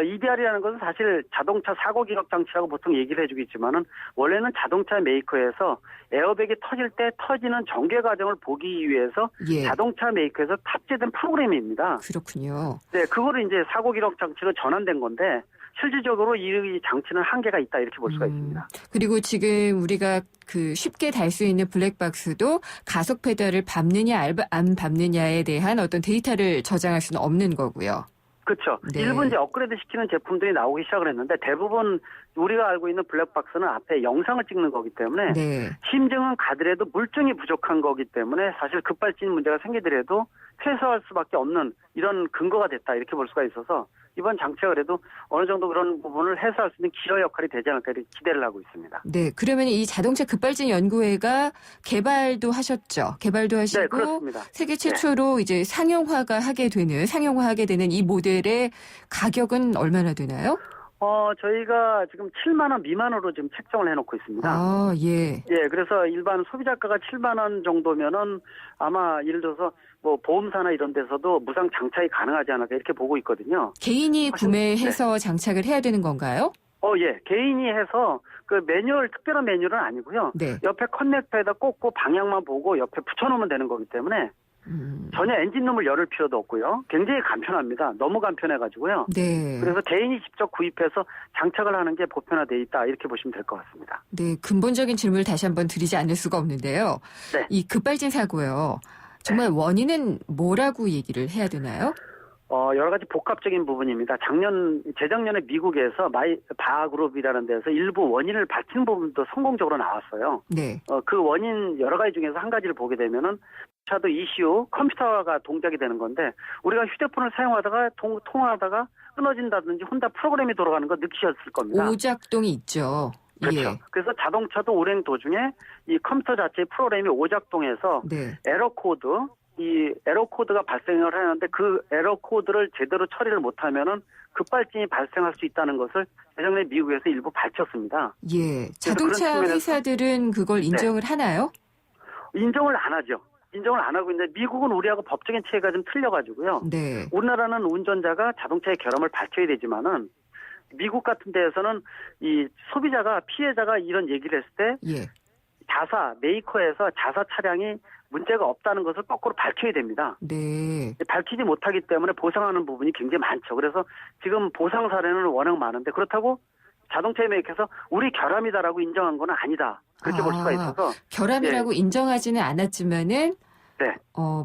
EDR이라는 것은 사실 자동차 사고 기록 장치라고 보통 얘기를 해주겠지만은 원래는 자동차 메이커에서 에어백이 터질 때 터지는 전개 과정을 보기 위해서 예. 자동차 메이커에서 탑재된 프로그램입니다. 그렇군요. 네, 그거를 이제 사고 기록 장치로 전환된 건데 실질적으로 이 장치는 한계가 있다 이렇게 볼 수가 있습니다. 그리고 지금 우리가 그 쉽게 달 수 있는 블랙박스도 가속 페달을 밟느냐 안 밟느냐에 대한 어떤 데이터를 저장할 수는 없는 거고요. 그렇죠. 네. 일부 이제 업그레이드 시키는 제품들이 나오기 시작을 했는데 대부분 우리가 알고 있는 블랙박스는 앞에 영상을 찍는 거기 때문에 네. 심증은 가더라도 물증이 부족한 거기 때문에 사실 급발진 문제가 생기더라도 퇴소할 수밖에 없는 이런 근거가 됐다 이렇게 볼 수가 있어서 이번 장치가 그래도 어느 정도 그런 부분을 해소할 수 있는 기여 역할이 되지 않을까 이렇게 기대를 하고 있습니다. 네, 그러면 이 자동차 급발진 연구회가 개발도 하셨죠. 개발도 하시고 네, 그렇습니다. 세계 최초로 이제 상용화하게 되는 이 모델의 가격은 얼마나 되나요? 저희가 지금 7만 원 미만으로 지금 책정을 해놓고 있습니다. 아, 예. 예, 그래서 일반 소비자가가 7만 원 정도면은 아마 예를 들어서 뭐 보험사나 이런 데서도 무상 장착이 가능하지 않을까 이렇게 보고 있거든요. 개인이 구매해서 장착을 해야 되는 건가요? 예. 개인이 해서 그 매뉴얼, 특별한 매뉴얼은 아니고요. 네. 옆에 커넥터에다 꽂고 방향만 보고 옆에 붙여놓으면 되는 거기 때문에 전혀 엔진룸을 열을 필요도 없고요. 굉장히 간편합니다. 너무 간편해가지고요. 네. 그래서 대인이 직접 구입해서 장착을 하는 게 보편화돼 있다 이렇게 보시면 될 것 같습니다. 네, 근본적인 질문을 다시 한번 드리지 않을 수가 없는데요. 네. 이 급발진 사고요. 정말 원인은 뭐라고 얘기를 해야 되나요? 여러 가지 복합적인 부분입니다. 재작년에 미국에서 바그룹이라는 데서 일부 원인을 밝힌 부분도 성공적으로 나왔어요. 네. 그 원인 여러 가지 중에서 한 가지를 보게 되면은 차도 ECU 컴퓨터가 동작이 되는 건데 우리가 휴대폰을 사용하다가 통화하다가 끊어진다든지 혼자 프로그램이 돌아가는 거 느끼셨을 겁니다. 오작동이 있죠. 그렇죠. 예. 그래서 자동차도 운행 도중에 이 컴퓨터 자체의 프로그램이 오작동해서 네. 이 에러 코드가 발생을 하는데 그 에러 코드를 제대로 처리를 못하면은 급발진이 발생할 수 있다는 것을 예전에 미국에서 일부 밝혔습니다. 예. 자동차 회사들은 그걸 인정을 하나요? 인정을 안 하죠. 인정을 안 하고 있는데 미국은 우리하고 법적인 체계가 좀 틀려가지고요. 네. 우리나라는 운전자가 자동차의 결함을 밝혀야 되지만은 미국 같은 데에서는 이 소비자가 피해자가 이런 얘기를 했을 때 예. 자사 메이커에서 자사 차량이 문제가 없다는 것을 거꾸로 밝혀야 됩니다. 네. 밝히지 못하기 때문에 보상하는 부분이 굉장히 많죠. 그래서 지금 보상 사례는 워낙 많은데 그렇다고 자동차 메이커에서 우리 결함이다라고 인정한 건 아니다. 그렇게 볼 수가 있어서 결함이라고 인정하지는 않았지만은 네.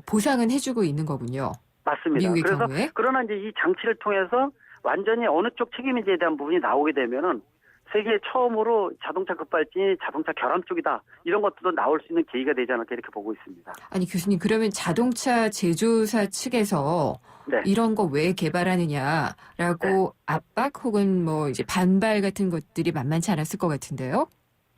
보상은 해주고 있는 거군요. 맞습니다. 미국의 그래서 경우에. 그러나 이제 이 장치를 통해서 완전히 어느 쪽 책임인지에 대한 부분이 나오게 되면은 세계 처음으로 자동차 급발진이 자동차 결함 쪽이다. 이런 것들도 나올 수 있는 계기가 되지 않을까 이렇게 보고 있습니다. 아니 교수님 그러면 자동차 제조사 측에서 네. 이런 거 왜 개발하느냐라고 압박 혹은 뭐 이제 반발 같은 것들이 만만치 않았을 것 같은데요.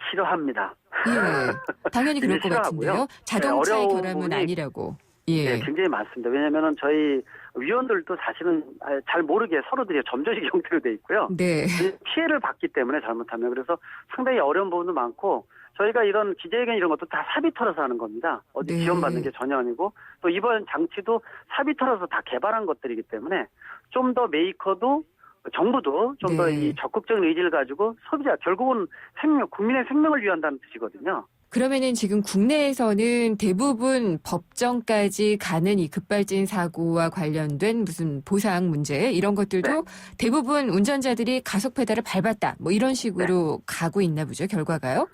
싫어합니다. 예, 당연히 그럴 것 싫어하고요. 같은데요. 자동차의 어려운 결함은 부분이 아니라고. 예. 네, 굉장히 많습니다. 왜냐하면 저희 위원들도 사실은 잘 모르게 서로들이 점저식 형태로 돼 있고요. 네. 피해를 받기 때문에 잘못하면 그래서 상당히 어려운 부분도 많고 저희가 이런 기자회견 이런 것도 다 사비 털어서 하는 겁니다. 어디 네. 지원받는 게 전혀 아니고 또 이번 장치도 사비 털어서 다 개발한 것들이기 때문에 좀 더 메이커도 정부도 좀 더 이 적극적인 의지를 가지고 소비자 결국은 국민의 생명을 위한다는 뜻이거든요. 그러면은 지금 국내에서는 대부분 법정까지 가는 이 급발진 사고와 관련된 무슨 보상 문제 이런 것들도 대부분 운전자들이 가속 페달을 밟았다 뭐 이런 식으로 가고 있나 보죠, 결과가요?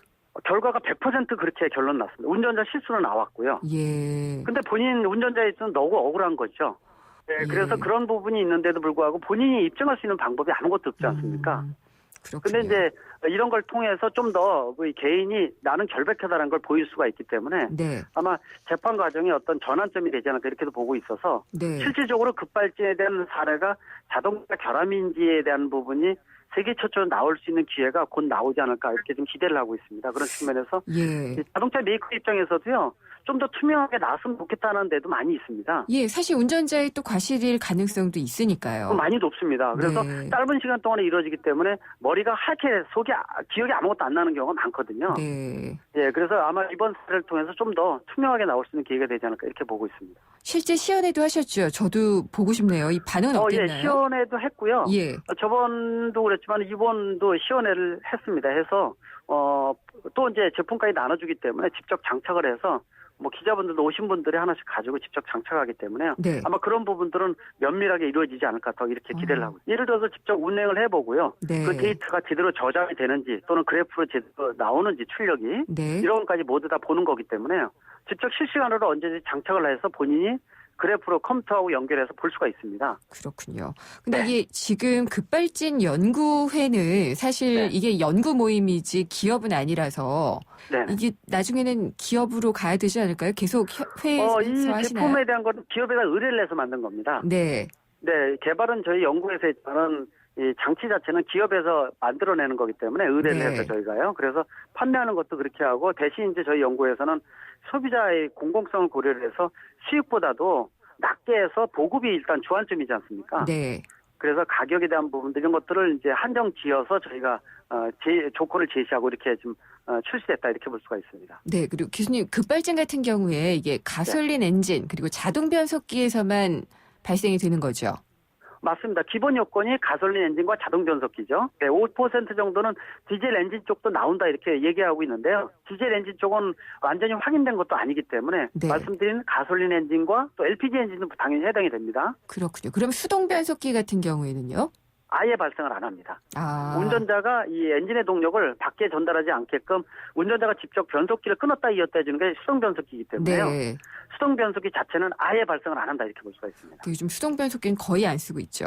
결과가 100% 그렇게 결론 났습니다. 운전자 실수는 나왔고요. 예. 근데 본인 운전자에 있어서는 너무 억울한 거죠. 네, 그래서 그런 부분이 있는데도 불구하고 본인이 입증할 수 있는 방법이 아무것도 없지 않습니까? 그렇군요. 근데 이제 이런 걸 통해서 좀 더 개인이 나는 결백하다는 걸 보일 수가 있기 때문에 네. 아마 재판 과정에 어떤 전환점이 되지 않을까 이렇게도 보고 있어서 네. 실질적으로 급발진에 대한 사례가 자동차 결함인지에 대한 부분이 세계 최초로 나올 수 있는 기회가 곧 나오지 않을까 이렇게 좀 기대를 하고 있습니다. 그런 측면에서 예. 자동차 메이커 입장에서도요. 좀 더 투명하게 나왔으면 좋겠다는 데도 많이 있습니다. 예, 사실 운전자의 또 과실일 가능성도 있으니까요. 많이 높습니다. 그래서 짧은 시간 동안에 이루어지기 때문에 머리가 하얗게 기억이 아무것도 안 나는 경우가 많거든요. 네. 예, 그래서 아마 이번 사례를 통해서 좀 더 투명하게 나올 수 있는 기회가 되지 않을까 이렇게 보고 있습니다. 실제 시연회도 하셨죠? 저도 보고 싶네요. 이 반응은 어땠나요? 예, 시연회도 했고요. 예. 저번도 그랬지만 이번도 시연회를 했습니다. 해서 또 이제 제품까지 나눠주기 때문에 직접 장착을 해서 뭐 기자분들도 오신 분들이 하나씩 가지고 직접 장착하기 때문에요. 네. 아마 그런 부분들은 면밀하게 이루어지지 않을까 더 이렇게 기대를 하고. 예를 들어서 직접 운행을 해보고요. 네. 그 데이터가 제대로 저장이 되는지 또는 그래프로 제대로 나오는지 출력이 네. 이런 것까지 모두 다 보는 거기 때문에요. 직접 실시간으로 언제든지 장착을 해서 본인이 그래프로 컴퓨터하고 연결해서 볼 수가 있습니다. 그렇군요. 근데 이게 지금 급발진 연구회는 사실 이게 연구 모임이지 기업은 아니라서 이게 나중에는 기업으로 가야 되지 않을까요? 계속 회의에서 이 하시나요? 제품에 대한 건 기업에다 의뢰를 해서 만든 겁니다. 네. 네, 개발은 저희 연구에서 했지만 이 장치 자체는 기업에서 만들어내는 거기 때문에 의뢰를 해서 저희가요. 그래서 판매하는 것도 그렇게 하고 대신 이제 저희 연구에서는 소비자의 공공성을 고려를 해서 수익보다도 낮게 해서 보급이 일단 주안점이지 않습니까? 네. 그래서 가격에 대한 부분들 이런 것들을 이제 한정 지어서 저희가 조건을 제시하고 이렇게 좀 출시됐다 이렇게 볼 수가 있습니다. 네, 그리고 교수님 급발진 같은 경우에 이게 가솔린 엔진 그리고 자동 변속기에서만 발생이 되는 거죠? 맞습니다. 기본 요건이 가솔린 엔진과 자동 변속기죠. 5% 정도는 디젤 엔진 쪽도 나온다 이렇게 얘기하고 있는데요. 디젤 엔진 쪽은 완전히 확인된 것도 아니기 때문에 네. 말씀드린 가솔린 엔진과 또 LPG 엔진은 당연히 해당이 됩니다. 그렇군요. 그럼 수동 변속기 같은 경우에는요? 아예 발생을 안 합니다. 아. 운전자가 이 엔진의 동력을 밖에 전달하지 않게끔 운전자가 직접 변속기를 끊었다 이었다 해주는 게 수동 변속기이기 때문에요. 네. 수동 변속기 자체는 아예 발생을 안 한다 이렇게 볼 수가 있습니다. 요즘 수동 변속기는 거의 안 쓰고 있죠.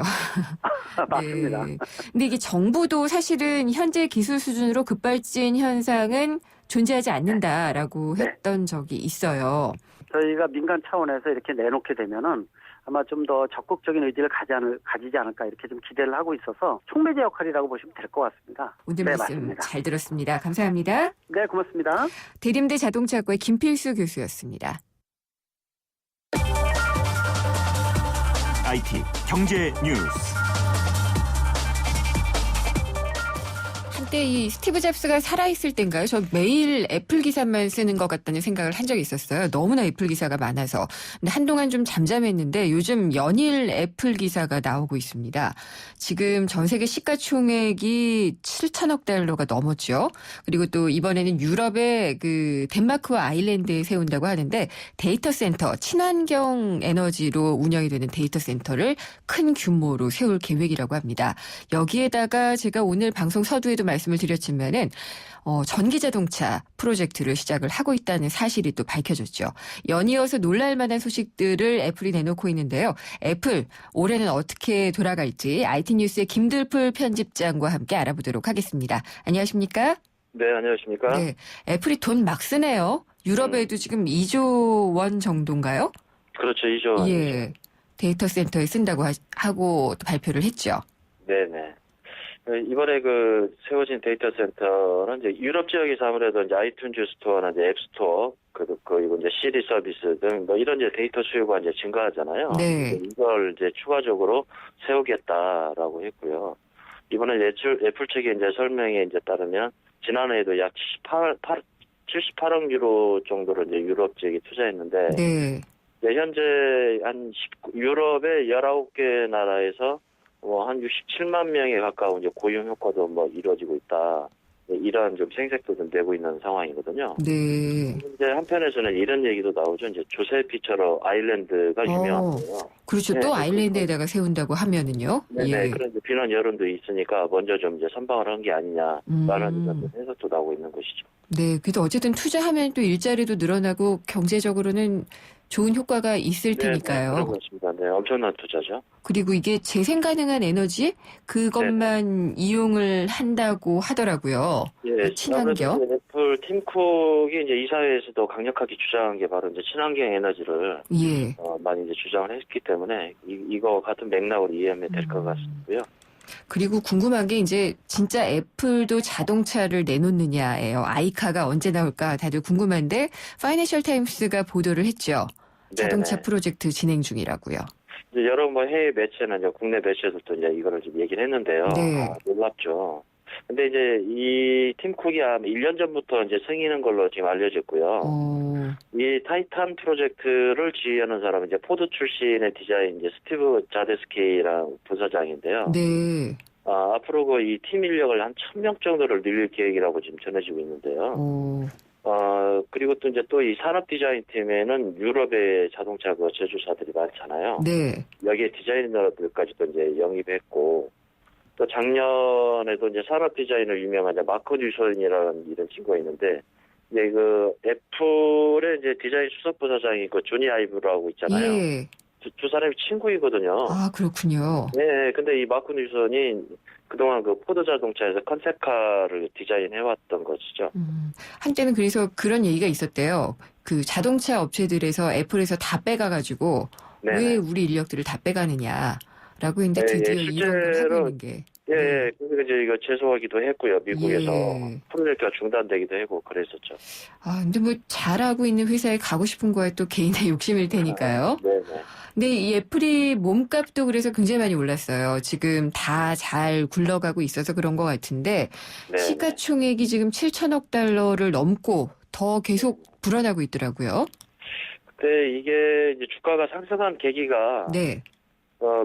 맞습니다. 네. 근데 이게 정부도 사실은 현재 기술 수준으로 급발진 현상은 존재하지 않는다라고 네. 했던 적이 있어요. 저희가 민간 차원에서 이렇게 내놓게 되면은 아마 좀 더 적극적인 의지를 가지지 않을까 이렇게 좀 기대를 하고 있어서 촉매제 역할이라고 보시면 될 것 같습니다. 오늘 네, 말씀 맞습니다. 잘 들었습니다. 감사합니다. 네, 고맙습니다. 대림대 자동차학과의 김필수 교수였습니다. IT, 경제 뉴스. 한때 이 스티브 잡스가 살아있을 땐가요? 저 매일 애플 기사만 쓰는 것 같다는 생각을 한 적이 있었어요. 너무나 애플 기사가 많아서. 근데 한동안 좀 잠잠했는데 요즘 연일 애플 기사가 나오고 있습니다. 지금 전 세계 시가총액이 7천억 달러가 넘었죠. 그리고 또 이번에는 유럽의 그 덴마크와 아일랜드에 세운다고 하는데 데이터 센터, 친환경 에너지로 운영이 되는 데이터 센터를 큰 규모로 세울 계획이라고 합니다. 여기에다가 제가 오늘 방송 서두에도 말씀을 드렸지만은 전기 자동차 프로젝트를 시작을 하고 있다는 사실이 또 밝혀졌죠. 연이어서 놀랄 만한 소식들을 애플이 내놓고 있는데요. 애플 올해는 어떻게 돌아갈지 IT 뉴스의 김들풀 편집장과 함께 알아보도록 하겠습니다. 안녕하십니까? 네, 안녕하십니까? 네, 애플이 돈 막 쓰네요. 유럽에도 지금 2조 원 정도인가요? 그렇죠, 2조 원. 예, 데이터 센터에 쓴다고 하고 또 발표를 했죠. 네네. 이번에 그 세워진 데이터 센터는 이제 유럽 지역에서 아무래도 이제 아이튠즈 스토어나 이제 앱 스토어 그리고 이제 시리 서비스 등 뭐 이런 이제 데이터 수요가 이제 증가하잖아요. 네. 이걸 이제 추가적으로 세우겠다라고 했고요. 이번에 애플 측의 이제 설명에 이제 따르면 지난해에도 약 78억 유로 정도로 이제 유럽 지역에 투자했는데 네. 이제 현재 유럽의 19개 나라에서 한 67만 명에 가까운 이제 고용 효과도 이루어지고 있다. 이러한 좀 생색도 좀 내고 있는 상황이거든요. 네. 이제 한편에서는 이런 얘기도 나오죠. 이제 조세피처럼 아일랜드가 유명한데요. 그렇죠. 네, 또 아일랜드에다가 세운다고 하면은요. 네네. 예. 그런 이제 비난 여론도 있으니까 먼저 좀 이제 선방을 한 게 아니냐라는 이런 해석도 나오고 있는 것이죠. 네. 그래도 어쨌든 투자하면 또 일자리도 늘어나고 경제적으로는 좋은 효과가 있을 테니까요. 그런 것입니다. 네, 엄청난 투자죠. 그리고 이게 재생 가능한 에너지 그것만 이용을 한다고 하더라고요. 예, 친환경. 애플 팀 쿡이 이제 이사회에서도 강력하게 주장한 게 바로 이제 친환경 에너지를 예. 많이 이제 주장을 했기 때문에 이거 같은 맥락으로 이해하면 될 것 같고요. 그리고 궁금한 게 이제 진짜 애플도 자동차를 내놓느냐예요. 아이카가 언제 나올까 다들 궁금한데 파이낸셜 타임스가 보도를 했죠. 자동차 네네. 프로젝트 진행 중이라고요. 이제 여러 해외 매체나 이제 국내 매체들도 이제 이거를 좀 얘기를 했는데요. 네. 놀랍죠. 근데 이제 이 팀 쿡이 1년 전부터 이제 승인한 걸로 지금 알려졌고요. 이 타이탄 프로젝트를 지휘하는 사람은 이제 포드 출신의 디자인 이제 스티브 자데스키랑 부사장인데요. 네. 앞으로 이 팀 인력을 한 1,000명 정도를 늘릴 계획이라고 지금 전해지고 있는데요. 그리고 또 이제 또 이 산업 디자인 팀에는 유럽의 자동차 그 제조사들이 많잖아요. 네. 여기에 디자이너들까지도 이제 영입했고, 또 작년에도 이제 산업 디자인으로 유명한 이제 마크 뉴선이라는 이런 친구가 있는데, 이제 그 애플의 이제 디자인 수석 부사장이 그 조니 아이브라고 있잖아요. 예. 두 사람이 친구이거든요. 아, 그렇군요. 네, 근데 이 마크 뉴선이 그동안 그 포드 자동차에서 컨셉카를 디자인해왔던 것이죠. 한때는 그래서 그런 얘기가 있었대요. 그 자동차 업체들에서 애플에서 다 빼가가지고 네네. 왜 우리 인력들을 다 빼가느냐라고 했는데 드디어 이런 걸 하고 있는 게. 예, 근데 이제 이거 제소하기도 했고요. 미국에서 예. 프로젝트가 중단되기도 했고 그랬었죠. 근데 뭐 잘하고 있는 회사에 가고 싶은 거야 또 개인의 욕심일 테니까요. 네네. 근데 이 애플이 몸값도 그래서 굉장히 많이 올랐어요. 지금 다 잘 굴러가고 있어서 그런 것 같은데 네네. 시가총액이 지금 7천억 달러를 넘고 더 계속 불어나고 있더라고요. 근데 이게 이제 주가가 상승한 계기가 네.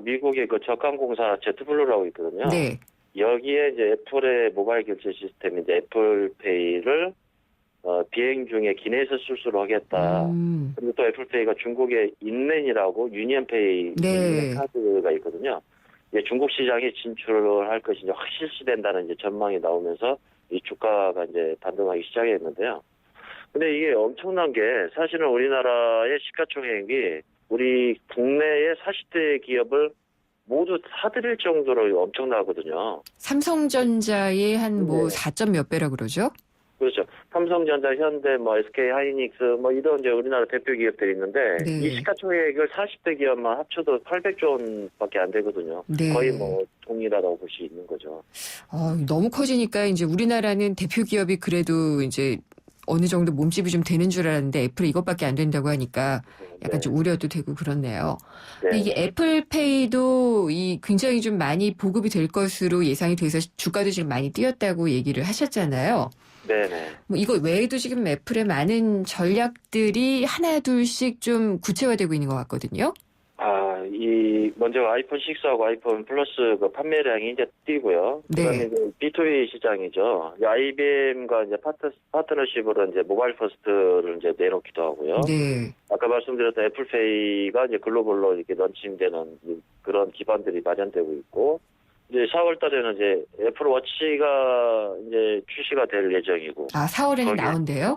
미국의 그 저가공사 제트블루라고 있거든요. 네. 여기에 이제 애플의 모바일 결제 시스템인 이제 애플페이를 비행 중에 기내에서 술수를 하겠다. 그리고 또 애플페이가 중국의 인렌이라고 유니언페이 네. 카드가 있거든요. 이제 중국 시장에 진출을 할 것이 이제 확 실시된다는 이제 전망이 나오면서 이 주가가 이제 반등하기 시작했는데요. 근데 이게 엄청난 게 사실은 우리나라의 시가총액이 우리 국내의 40대 기업을 모두 사들일 정도로 엄청나거든요. 삼성전자의 한 뭐 4점 몇 배라 그러죠? 그렇죠. 삼성전자, 현대, 뭐 SK 하이닉스, 뭐 이런 이제 우리나라 대표 기업들이 있는데 네. 이 시가총액을 40대 기업만 합쳐도 800조 원밖에 안 되거든요. 네. 거의 뭐 동일하다고 볼 수 있는 거죠. 너무 커지니까 이제 우리나라는 대표 기업이 그래도 이제 어느 정도 몸집이 좀 되는 줄 알았는데 애플이 이것밖에 안 된다고 하니까 약간 좀 우려도 되고 그렇네요. 근데 이게 애플페이도 굉장히 좀 많이 보급이 될 것으로 예상이 돼서 주가도 지금 많이 뛰었다고 얘기를 하셨잖아요. 네네. 뭐 이거 외에도 지금 애플의 많은 전략들이 하나 둘씩 좀 구체화되고 있는 것 같거든요. 먼저 아이폰 6하고 아이폰 플러스 그 판매량이 이제 뛰고요. 네. 그다음에 이제 B2B 시장이죠. IBM과 이제 파트너십으로 이제 모바일 퍼스트를 이제 내놓기도 하고요. 네. 아까 말씀드렸던 애플페이가 이제 글로벌로 이렇게 런칭되는 그런 기반들이 마련되고 있고, 이제 4월 달에는 이제 애플워치가 이제 출시가 될 예정이고. 4월에는 나온대요?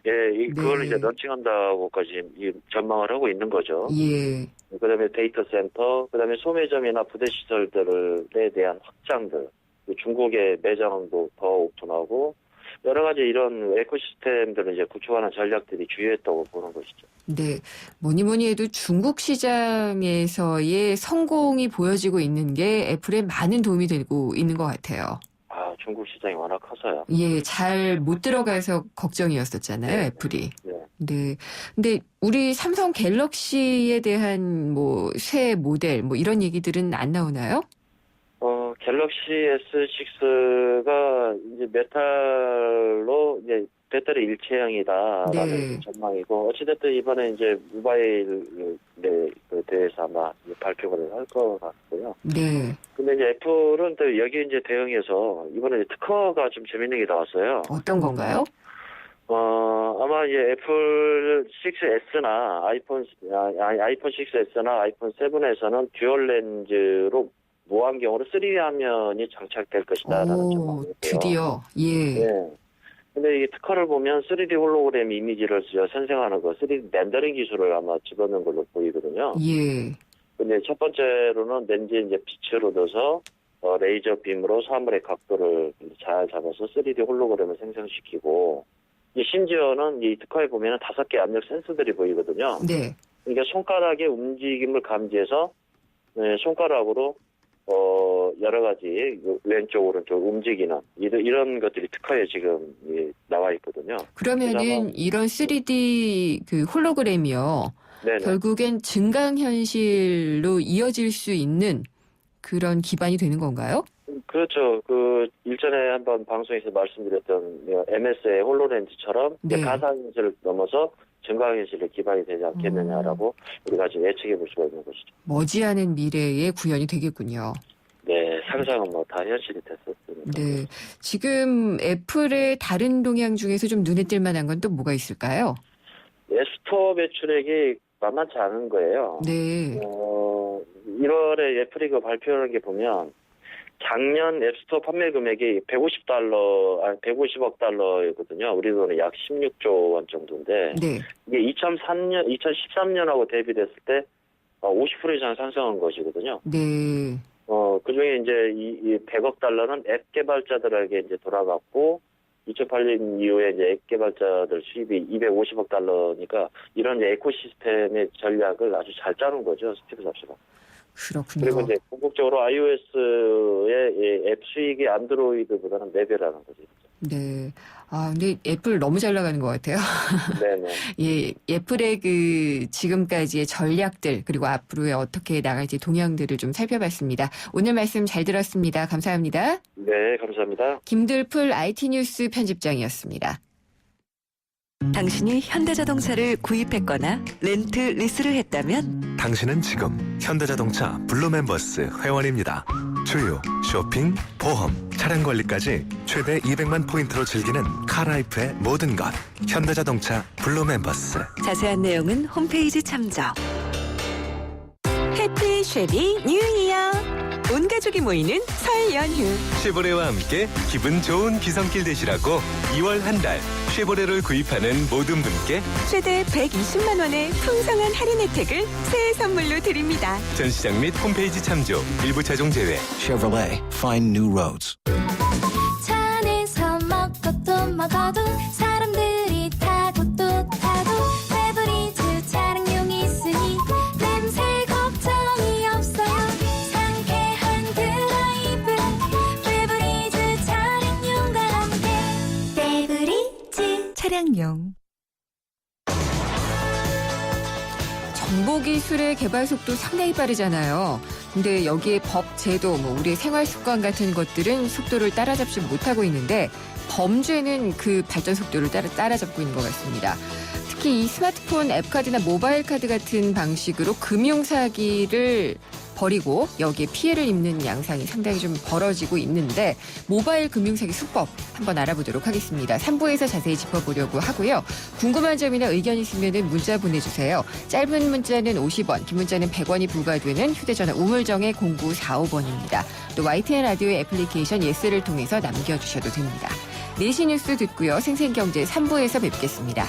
예, 그걸 이제 런칭한다고까지 전망을 하고 있는 거죠. 예. 그다음에 데이터 센터, 그다음에 소매점이나 부대 시설들에 대한 확장들, 중국의 매장도 더 오픈하고 여러 가지 이런 에코시스템들을 이제 구축하는 전략들이 주요했다고 보는 것이죠. 네, 뭐니 해도 중국 시장에서의 성공이 보여지고 있는 게 애플에 많은 도움이 되고 있는 것 같아요. 중국 시장이 워낙 커서요. 예, 잘 못 들어가서 걱정이었었잖아요, 애플이. 네. 근데 우리 삼성 갤럭시에 대한 뭐 새 모델 뭐 이런 얘기들은 안 나오나요? 갤럭시 S6가 이제 메탈로 이제 배터리 일체형이다라는 전망이고, 어찌됐든 이번에 이제 모바일에 대해서 아마 발표를 할 것 같고요. 네. 근데 이제 애플은 또 여기 이제 대응해서 이번에 특허가 좀 재밌는 게 나왔어요. 어떤 건가요? 아마 이제 애플 6S나 아이폰 6S나 아이폰 7에서는 듀얼 렌즈로 무안경으로 3D 화면이 장착될 것이다라는 전망이에요. 드디어. 예. 네. 근데 이 특허를 보면 3D 홀로그램 이미지를 생성하는 거, 3D 렌더링 기술을 아마 집어넣은 걸로 보이거든요. 예. 근데 첫 번째로는 렌즈에 이제 빛을 얻어서 레이저 빔으로 사물의 각도를 잘 잡아서 3D 홀로그램을 생성시키고, 심지어는 이 특허에 보면은 5개 압력 센서들이 보이거든요. 네. 그러니까 손가락의 움직임을 감지해서 손가락으로 여러 가지 왼쪽 오른쪽 움직이는 이런 것들이 특허에 지금 나와 있거든요. 그러면은 이런 3D 그 홀로그램이요. 네네. 결국엔 증강현실로 이어질 수 있는 그런 기반이 되는 건가요? 그렇죠. 일전에 한번 방송에서 말씀드렸던 MS의 홀로렌즈처럼 가상현실을 넘어서 증강현실의 기반이 되지 않겠느냐라고 우리가 지금 예측해 볼 수가 있는 것이죠. 머지않은 미래에 구현이 되겠군요. 네, 상상은 뭐 다 현실이 됐었습니다. 네, 지금 애플의 다른 동향 중에서 좀 눈에 띌 만한 건 또 뭐가 있을까요? 앱스토어 매출액이 만만치 않은 거예요. 네. 1월에 애플이 발표하는 게 보면 작년 앱스토어 판매 금액이 150억 달러였거든요. 우리 돈은 약 16조 원 정도인데, 네. 이게 2013년하고 대비됐을 때 50% 이상 상승한 것이거든요. 네. 그 중에 이제 이 100억 달러는 앱 개발자들에게 이제 돌아갔고, 2008년 이후에 이제 앱 개발자들 수입이 250억 달러니까 이런 이제 에코시스템의 전략을 아주 잘 짜는 거죠, 스티브 잡스가. 그렇군요. 그리고 이제 궁극적으로 iOS의 앱 수익이 안드로이드보다는 4배라는 거죠. 네. 근데 애플 너무 잘 나가는 것 같아요. 네네. 예, 애플의 지금까지의 전략들, 그리고 앞으로의 어떻게 나갈지 동향들을 좀 살펴봤습니다. 오늘 말씀 잘 들었습니다. 감사합니다. 네, 감사합니다. 김들풀 IT 뉴스 편집장이었습니다. 당신이 현대자동차를 구입했거나 렌트 리스를 했다면 당신은 지금 현대자동차 블루멤버스 회원입니다. 주유, 쇼핑, 보험, 차량 관리까지 최대 200만 포인트로 즐기는 카라이프의 모든 것. 현대자동차 블루멤버스. 자세한 내용은 홈페이지 참조. 해피 쉐비 뉴 이어. 온 가족이 모이는 설 연휴. 쉐보레와 함께 기분 좋은 기성길 되시라고 2월 한 달 쉐보레를 구입하는 모든 분께 최대 120만 원의 풍성한 할인 혜택을 새해 선물로 드립니다. 전시장 및 홈페이지 참조, 일부 차종 제외. Chevrolet, find new roads. 차 안에서 먹고 또 먹어도 사람들이 타고 또 타도 페브리즈 차량용이 있으니 냄새 걱정이 없어요. 상쾌한 드라이브 페브리즈 차량용과 함께 페브리즈 차량용. 정보기술의 개발 속도 상당히 빠르잖아요. 근데 여기에 법, 제도, 우리의 생활 습관 같은 것들은 속도를 따라잡지 못하고 있는데 범죄는 그 발전 속도를 따라잡고 있는 것 같습니다. 특히 이 스마트폰 앱카드나 모바일 카드 같은 방식으로 금융사기를 벌이고 여기에 피해를 입는 양상이 상당히 좀 벌어지고 있는데 모바일 금융사기 수법 한번 알아보도록 하겠습니다. 3부에서 자세히 짚어보려고 하고요. 궁금한 점이나 의견 있으면 문자 보내주세요. 짧은 문자는 50원, 긴 문자는 100원이 부과되는 휴대전화 우물정의 0945번입니다. 또 YTN 라디오의 애플리케이션 예스를 통해서 남겨주셔도 됩니다. 4시 뉴스 듣고요. 생생경제 3부에서 뵙겠습니다.